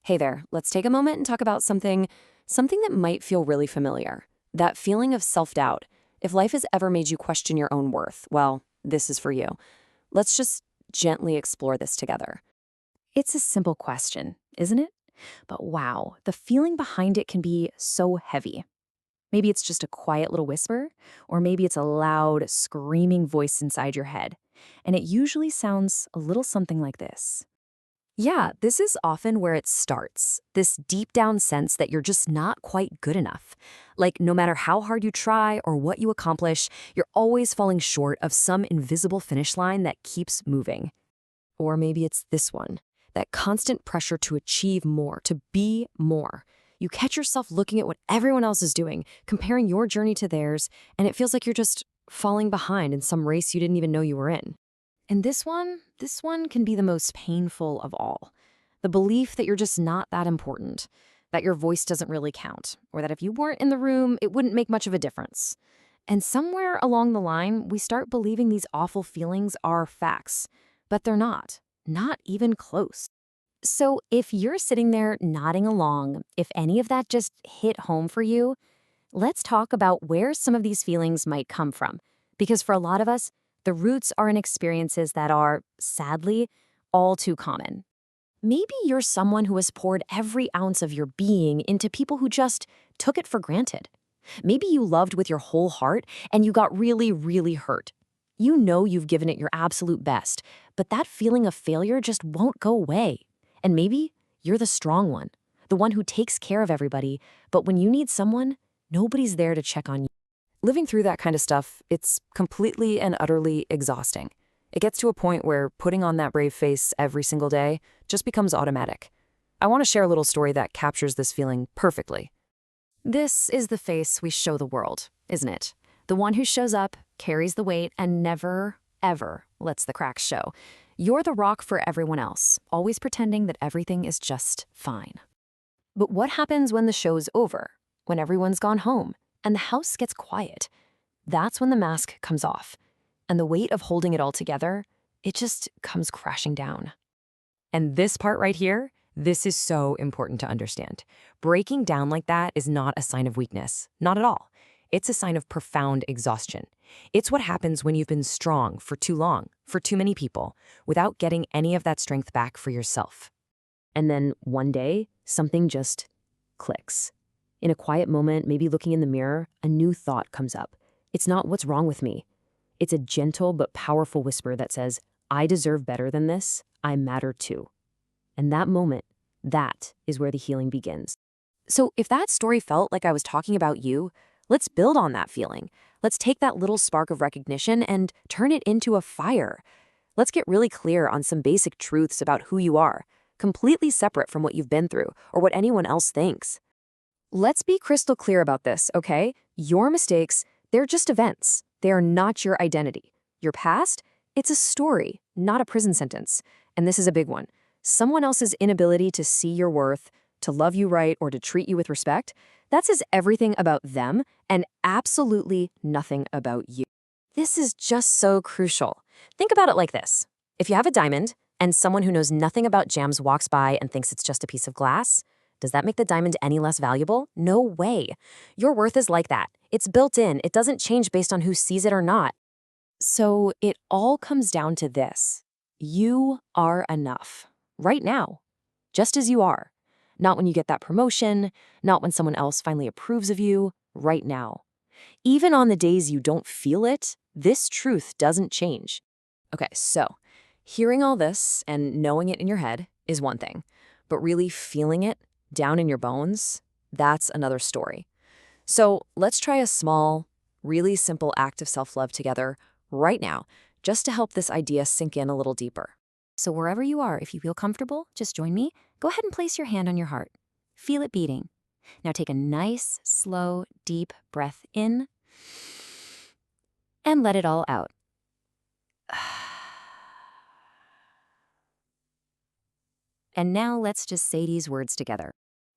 Hey there, let's take a moment and talk about something that might feel really familiar. That feeling of self-doubt. If life has ever made you question your own worth, well, this is for you. Let's just gently explore this together. It's a simple question, isn't it? But wow, the feeling behind it can be so heavy. Maybe it's just a quiet little whisper, or maybe it's a loud, screaming voice inside your head. And it usually sounds a little something like this. Yeah, this is often where it starts. This deep down sense that you're just not quite good enough. Like no matter how hard you try or what you accomplish, you're always falling short of some invisible finish line that keeps moving. Or maybe it's this one, that constant pressure to achieve more, to be more. You catch yourself looking at what everyone else is doing, comparing your journey to theirs, and it feels like you're just falling behind in some race you didn't even know you were in. And this one can be the most painful of all. The belief that you're just not that important, that your voice doesn't really count, or that if you weren't in the room, it wouldn't make much of a difference. And somewhere along the line, we start believing these awful feelings are facts, but they're not even close. So if you're sitting there nodding along, if any of that just hit home for you, let's talk about where some of these feelings might come from. Because for a lot of us, the roots are in experiences that are, sadly, all too common. Maybe you're someone who has poured every ounce of your being into people who just took it for granted. Maybe you loved with your whole heart and you got really, really hurt. You know you've given it your absolute best, but that feeling of failure just won't go away. And maybe you're the strong one, the one who takes care of everybody, but when you need someone, nobody's there to check on you. Living through that kind of stuff, it's completely and utterly exhausting. It gets to a point where putting on that brave face every single day just becomes automatic. I want to share a little story that captures this feeling perfectly. This is the face we show the world, isn't it? The one who shows up, carries the weight, and never, ever lets the cracks show. You're the rock for everyone else, always pretending that everything is just fine. But what happens when the show's over? When everyone's gone home and the house gets quiet? That's when the mask comes off. And the weight of holding it all together, it just comes crashing down. And this part right here, this is so important to understand. Breaking down like that is not a sign of weakness, not at all. It's a sign of profound exhaustion. It's what happens when you've been strong for too long, for too many people, without getting any of that strength back for yourself. And then one day, something just clicks. In a quiet moment, maybe looking in the mirror, a new thought comes up. It's not what's wrong with me. It's a gentle but powerful whisper that says, I deserve better than this. I matter too. And that moment, that is where the healing begins. So if that story felt like I was talking about you, let's build on that feeling. Let's take that little spark of recognition and turn it into a fire. Let's get really clear on some basic truths about who you are, completely separate from what you've been through or what anyone else thinks. Let's be crystal clear about this, okay? Your mistakes, they're just events. They are not your identity. Your past, it's a story, not a prison sentence. And this is a big one. Someone else's inability to see your worth, to love you right, or to treat you with respect, that says everything about them and absolutely nothing about you. This is just so crucial. Think about it like this. If you have a diamond and someone who knows nothing about gems walks by and thinks it's just a piece of glass, does that make the diamond any less valuable? No way. Your worth is like that. It's built in. It doesn't change based on who sees it or not. So it all comes down to this. You are enough. Right now. Just as you are. Not when you get that promotion, not when someone else finally approves of you. Right now. Even on the days you don't feel it, this truth doesn't change. Okay, so hearing all this and knowing it in your head is one thing, but really feeling it down in your bones, that's another story. So let's try a small, really simple act of self-love together right now, just to help this idea sink in a little deeper. So wherever you are, if you feel comfortable, just join me. Go ahead and place your hand on your heart. Feel it beating. Now take a nice, slow, deep breath in and let it all out. And now let's just say these words together.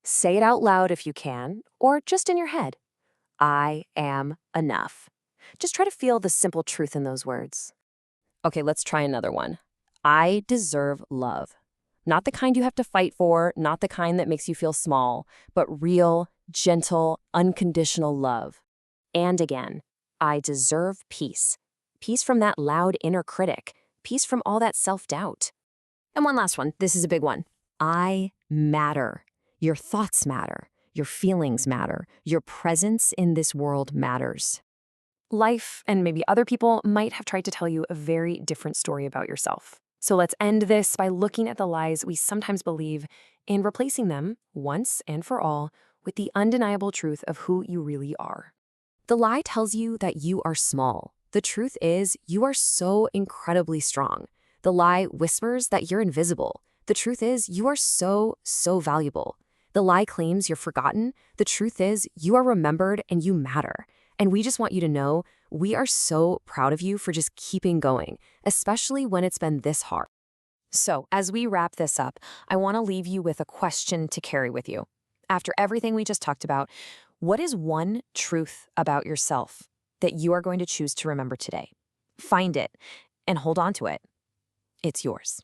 Say it out loud if you can, or just in your head. I am enough. Just try to feel the simple truth in those words. Okay, let's try another one. I deserve love. Not the kind you have to fight for, not the kind that makes you feel small, but real, gentle, unconditional love. And again, I deserve peace. Peace from that loud inner critic. Peace from all that self-doubt. And one last one. This is a big one. I matter. Your thoughts matter. Your feelings matter. Your presence in this world matters. Life and maybe other people might have tried to tell you a very different story about yourself. So let's end this by looking at the lies we sometimes believe and replacing them, once and for all, with the undeniable truth of who you really are. The lie tells you that you are small. The truth is, you are so incredibly strong. The lie whispers that you're invisible. The truth is, you are so valuable. The lie claims you're forgotten. The truth is, you are remembered and you matter. And we just want you to know we are so proud of you for just keeping going, especially when it's been this hard. So, as we wrap this up, I want to leave you with a question to carry with you. After everything we just talked about, what is one truth about yourself that you are going to choose to remember today? Find it and hold on to it. It's yours.